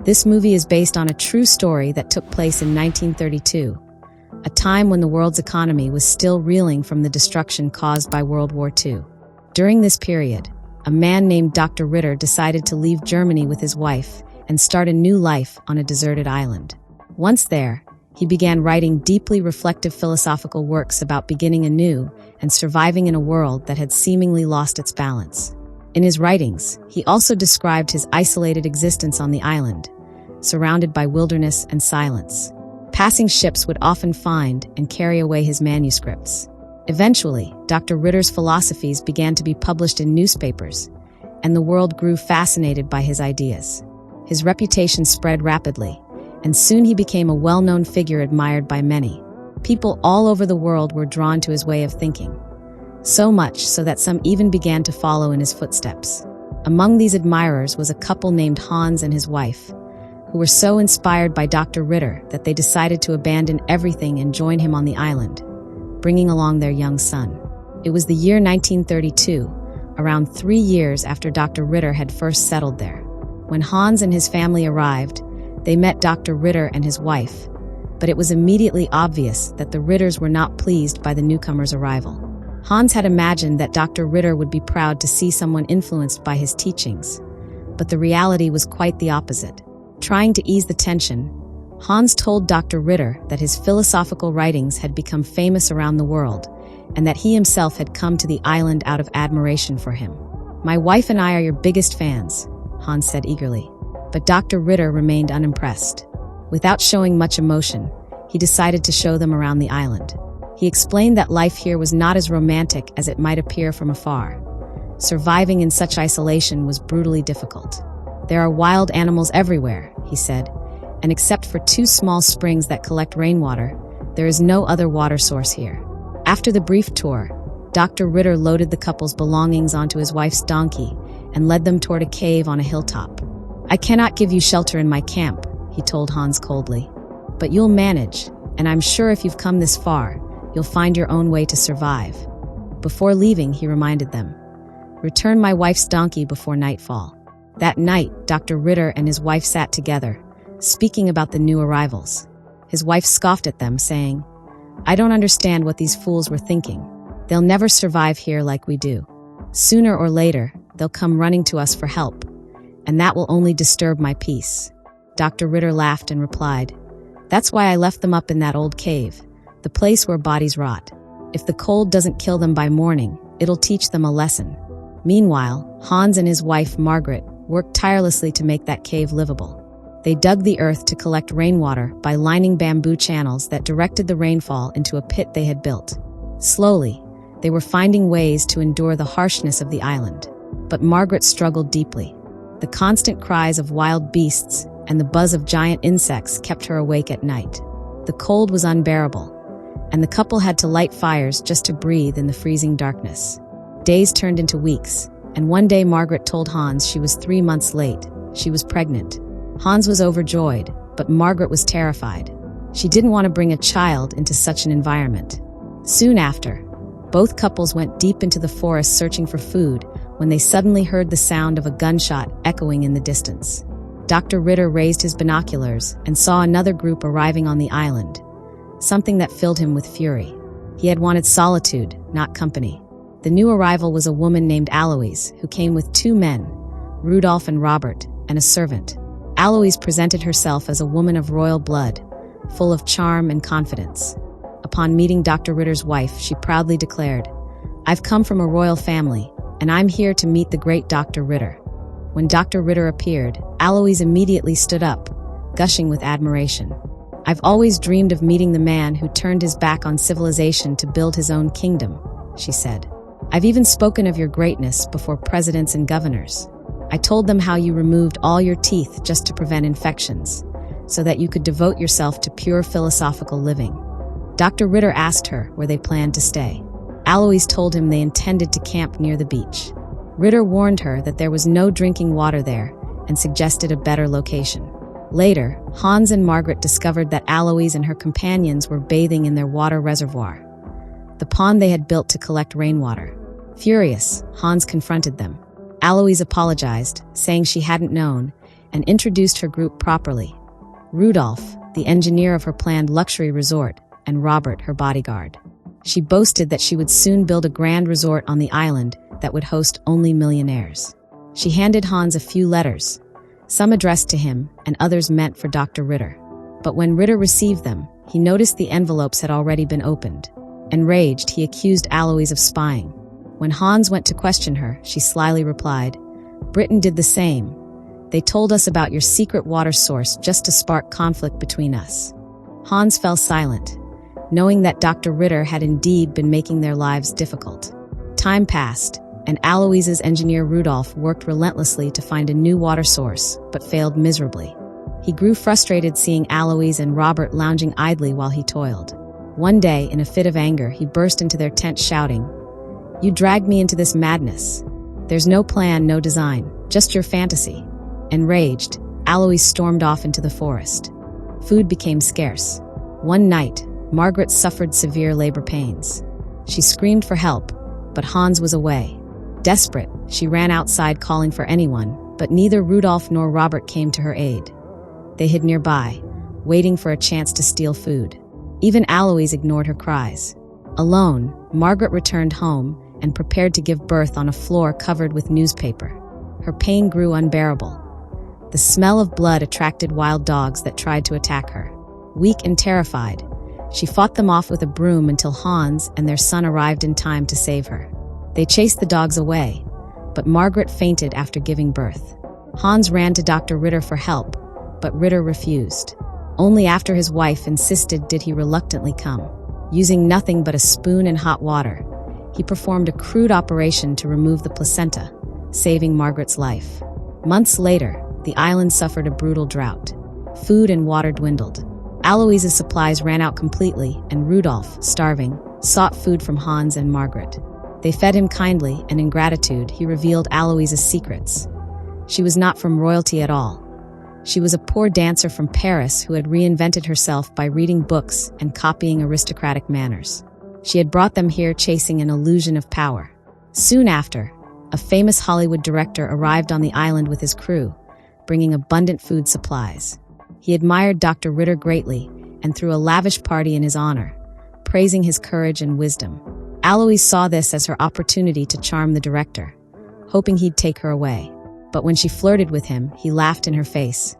This movie is based on a true story that took place in 1932, a time when the world's economy was still reeling from the destruction caused by World War II. During this period, a man named Dr. Ritter decided to leave Germany with his wife and start a new life on a deserted island. Once there, he began writing deeply reflective philosophical works about beginning anew and surviving in a world that had seemingly lost its balance. In his writings, he also described his isolated existence on the island, surrounded by wilderness and silence. Passing ships would often find and carry away his manuscripts. Eventually, Dr. Ritter's philosophies began to be published in newspapers, and the world grew fascinated by his ideas. His reputation spread rapidly, and soon he became a well-known figure admired by many. People all over the world were drawn to his way of thinking, so much so that some even began to follow in his footsteps. Among these admirers was a couple named Hans and his wife, who were so inspired by Dr. Ritter that they decided to abandon everything and join him on the island, bringing along their young son. It was the year 1932, around 3 years after Dr. Ritter had first settled there. When Hans and his family arrived, they met Dr. Ritter and his wife, but it was immediately obvious that the Ritters were not pleased by the newcomer's arrival. Hans had imagined that Dr. Ritter would be proud to see someone influenced by his teachings, but the reality was quite the opposite. Trying to ease the tension, Hans told Dr. Ritter that his philosophical writings had become famous around the world, and that he himself had come to the island out of admiration for him. "My wife and I are your biggest fans," Hans said eagerly. But Dr. Ritter remained unimpressed. Without showing much emotion, he decided to show them around the island. He explained that life here was not as romantic as it might appear from afar. Surviving in such isolation was brutally difficult. "There are wild animals everywhere," he said, "and except for 2 small springs that collect rainwater, there is no other water source here." After the brief tour, Dr. Ritter loaded the couple's belongings onto his wife's donkey and led them toward a cave on a hilltop. "I cannot give you shelter in my camp," he told Hans coldly, "but you'll manage, and I'm sure if you've come this far, you'll find your own way to survive." Before leaving, he reminded them, "Return my wife's donkey before nightfall." That night, Dr. Ritter and his wife sat together, speaking about the new arrivals. His wife scoffed at them, saying, "I don't understand what these fools were thinking. They'll never survive here like we do. Sooner or later, they'll come running to us for help, and that will only disturb my peace." Dr. Ritter laughed and replied, "That's why I left them up in that old cave, the place where bodies rot. If the cold doesn't kill them by morning, it'll teach them a lesson." Meanwhile, Hans and his wife, Margaret, worked tirelessly to make that cave livable. They dug the earth to collect rainwater by lining bamboo channels that directed the rainfall into a pit they had built. Slowly, they were finding ways to endure the harshness of the island. But Margaret struggled deeply. The constant cries of wild beasts and the buzz of giant insects kept her awake at night. The cold was unbearable, and the couple had to light fires just to breathe in the freezing darkness. Days turned into weeks, and one day Margaret told Hans she was 3 months late. She was pregnant. Hans was overjoyed, but Margaret was terrified. She didn't want to bring a child into such an environment. Soon after, both couples went deep into the forest searching for food when they suddenly heard the sound of a gunshot echoing in the distance. Dr. Ritter raised his binoculars and saw another group arriving on the island, something that filled him with fury. He had wanted solitude, not company. The new arrival was a woman named Aloise, who came with 2 men, Rudolph and Robert, and a servant. Aloise presented herself as a woman of royal blood, full of charm and confidence. Upon meeting Dr. Ritter's wife, she proudly declared, "I've come from a royal family, and I'm here to meet the great Dr. Ritter." When Dr. Ritter appeared, Aloise immediately stood up, gushing with admiration. "I've always dreamed of meeting the man who turned his back on civilization to build his own kingdom," she said. "I've even spoken of your greatness before presidents and governors. I told them how you removed all your teeth just to prevent infections, so that you could devote yourself to pure philosophical living." Dr. Ritter asked her where they planned to stay. Aloise told him they intended to camp near the beach. Ritter warned her that there was no drinking water there and suggested a better location. Later, Hans and Margaret discovered that Aloise and her companions were bathing in their water reservoir, the pond they had built to collect rainwater. Furious, Hans confronted them. Aloise apologized, saying she hadn't known, and introduced her group properly. Rudolph, the engineer of her planned luxury resort, and Robert, her bodyguard. She boasted that she would soon build a grand resort on the island that would host only millionaires. She handed Hans a few letters, some addressed to him and others meant for Dr. Ritter. But when Ritter received them, he noticed the envelopes had already been opened. Enraged, he accused Alois of spying. When Hans went to question her, she slyly replied, "Britain did the same. They told us about your secret water source just to spark conflict between us." Hans fell silent, knowing that Dr. Ritter had indeed been making their lives difficult. Time passed, and Alois's engineer Rudolph worked relentlessly to find a new water source, but failed miserably. He grew frustrated seeing Alois and Robert lounging idly while he toiled. One day, in a fit of anger, he burst into their tent shouting, "You dragged me into this madness. There's no plan, no design, just your fantasy." Enraged, Alois stormed off into the forest. Food became scarce. One night, Margaret suffered severe labor pains. She screamed for help, but Hans was away. Desperate, she ran outside calling for anyone, but neither Rudolph nor Robert came to her aid. They hid nearby, waiting for a chance to steal food. Even Alois ignored her cries. Alone, Margaret returned home and prepared to give birth on a floor covered with newspaper. Her pain grew unbearable. The smell of blood attracted wild dogs that tried to attack her. Weak and terrified, she fought them off with a broom until Hans and their son arrived in time to save her. They chased the dogs away, but Margaret fainted after giving birth. Hans ran to Dr. Ritter for help, but Ritter refused. Only after his wife insisted did he reluctantly come. Using nothing but a spoon and hot water, he performed a crude operation to remove the placenta, saving Margaret's life. Months later, the island suffered a brutal drought. Food and water dwindled. Alois's supplies ran out completely, and Rudolph, starving, sought food from Hans and Margaret. They fed him kindly, and in gratitude, he revealed Alois's secrets. She was not from royalty at all. She was a poor dancer from Paris who had reinvented herself by reading books and copying aristocratic manners. She had brought them here chasing an illusion of power. Soon after, a famous Hollywood director arrived on the island with his crew, bringing abundant food supplies. He admired Dr. Ritter greatly and threw a lavish party in his honor, praising his courage and wisdom. Alois saw this as her opportunity to charm the director, hoping he'd take her away. But when she flirted with him, he laughed in her face.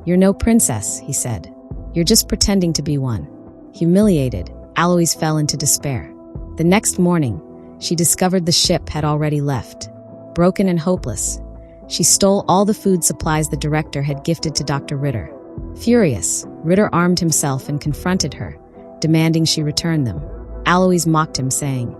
"You're no princess," he said. "You're just pretending to be one." Humiliated, Alois fell into despair. The next morning, she discovered the ship had already left. Broken and hopeless, she stole all the food supplies the director had gifted to Dr. Ritter. Furious, Ritter armed himself and confronted her, demanding she return them. Alois mocked him, saying,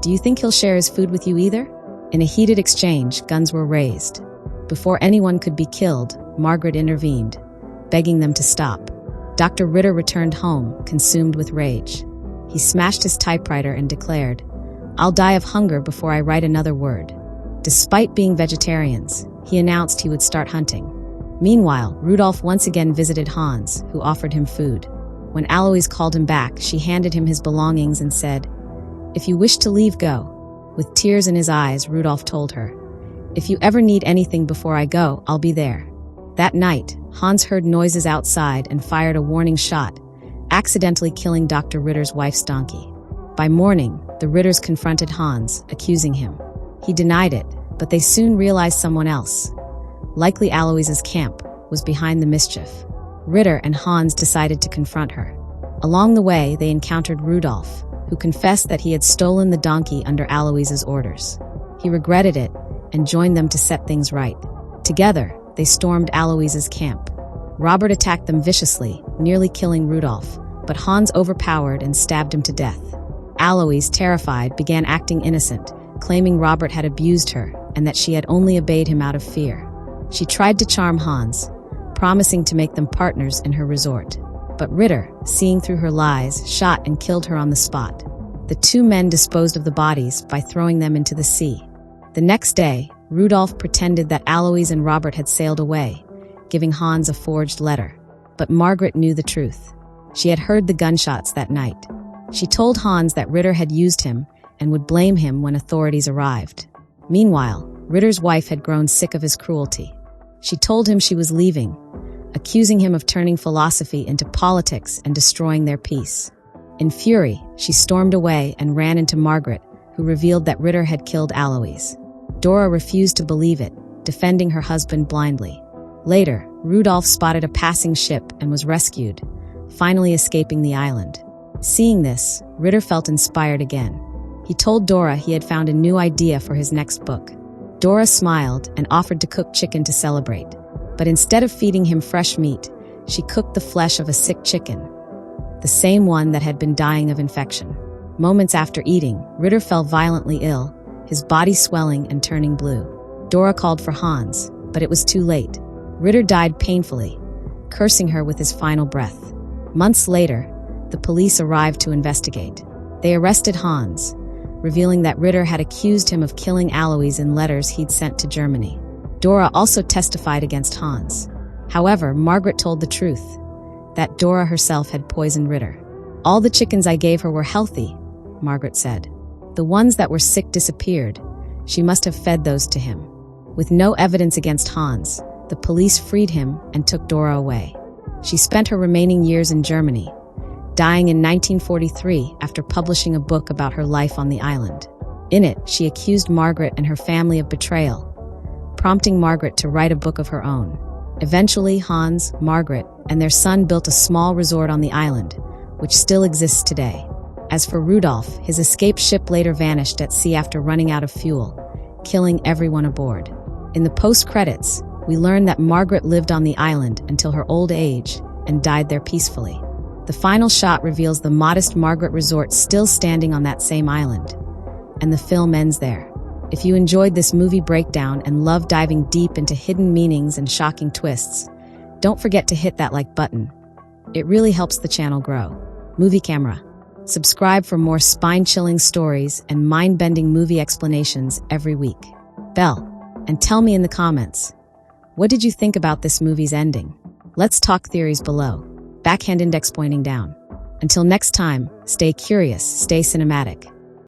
"Do you think he'll share his food with you either?" In a heated exchange, guns were raised. Before anyone could be killed, Margaret intervened, begging them to stop. Dr. Ritter returned home, consumed with rage. He smashed his typewriter and declared, "I'll die of hunger before I write another word." Despite being vegetarians, he announced he would start hunting. Meanwhile, Rudolph once again visited Hans, who offered him food. When Alois called him back, she handed him his belongings and said, "If you wish to leave, go." With tears in his eyes, Rudolph told her, "If you ever need anything before I go, I'll be there." That night, Hans heard noises outside and fired a warning shot, accidentally killing Dr. Ritter's wife's donkey. By morning, the Ritters confronted Hans, accusing him. He denied it, but they soon realized someone else, likely Alois's camp, was behind the mischief. Ritter and Hans decided to confront her. Along the way, they encountered Rudolph, who confessed that he had stolen the donkey under Alois's orders. He regretted it and joined them to set things right. Together, they stormed Alois's camp. Robert attacked them viciously, nearly killing Rudolph, but Hans overpowered and stabbed him to death. Alois, terrified, began acting innocent, claiming Robert had abused her and that she had only obeyed him out of fear. She tried to charm Hans, promising to make them partners in her resort. But Ritter, seeing through her lies, shot and killed her on the spot. The two men disposed of the bodies by throwing them into the sea. The next day, Rudolph pretended that Alois and Robert had sailed away, giving Hans a forged letter. But Margaret knew the truth. She had heard the gunshots that night. She told Hans that Ritter had used him and would blame him when authorities arrived. Meanwhile, Ritter's wife had grown sick of his cruelty. She told him she was leaving, accusing him of turning philosophy into politics and destroying their peace. In fury, she stormed away and ran into Margaret, who revealed that Ritter had killed Alois. Dora refused to believe it, defending her husband blindly. Later, Rudolph spotted a passing ship and was rescued, finally escaping the island. Seeing this, Ritter felt inspired again. He told Dora he had found a new idea for his next book. Dora smiled and offered to cook chicken to celebrate. But instead of feeding him fresh meat, she cooked the flesh of a sick chicken, the same one that had been dying of infection. Moments after eating, Ritter fell violently ill, his body swelling and turning blue. Dora called for Hans, but it was too late. Ritter died painfully, cursing her with his final breath. Months later, the police arrived to investigate. They arrested Hans, revealing that Ritter had accused him of killing Alois in letters he'd sent to Germany. Dora also testified against Hans. However, Margaret told the truth, that Dora herself had poisoned Ritter. "All the chickens I gave her were healthy," Margaret said. "The ones that were sick disappeared. She must have fed those to him." With no evidence against Hans, the police freed him and took Dora away. She spent her remaining years in Germany, dying in 1943 after publishing a book about her life on the island. In it, she accused Margaret and her family of betrayal, prompting Margaret to write a book of her own. Eventually, Hans, Margaret, and their son built a small resort on the island, which still exists today. As for Rudolph, his escape ship later vanished at sea after running out of fuel, killing everyone aboard. In the post-credits, we learn that Margaret lived on the island until her old age and died there peacefully. The final shot reveals the modest Margaret resort still standing on that same island, and the film ends there. If you enjoyed this movie breakdown and love diving deep into hidden meanings and shocking twists, don't forget to hit that like button. It really helps the channel grow. Movie Camera. Subscribe for more spine-chilling stories and mind-bending movie explanations every week. Bell. And tell me in the comments, what did you think about this movie's ending? Let's talk theories below. Backhand index pointing down. Until next time, stay curious, stay cinematic.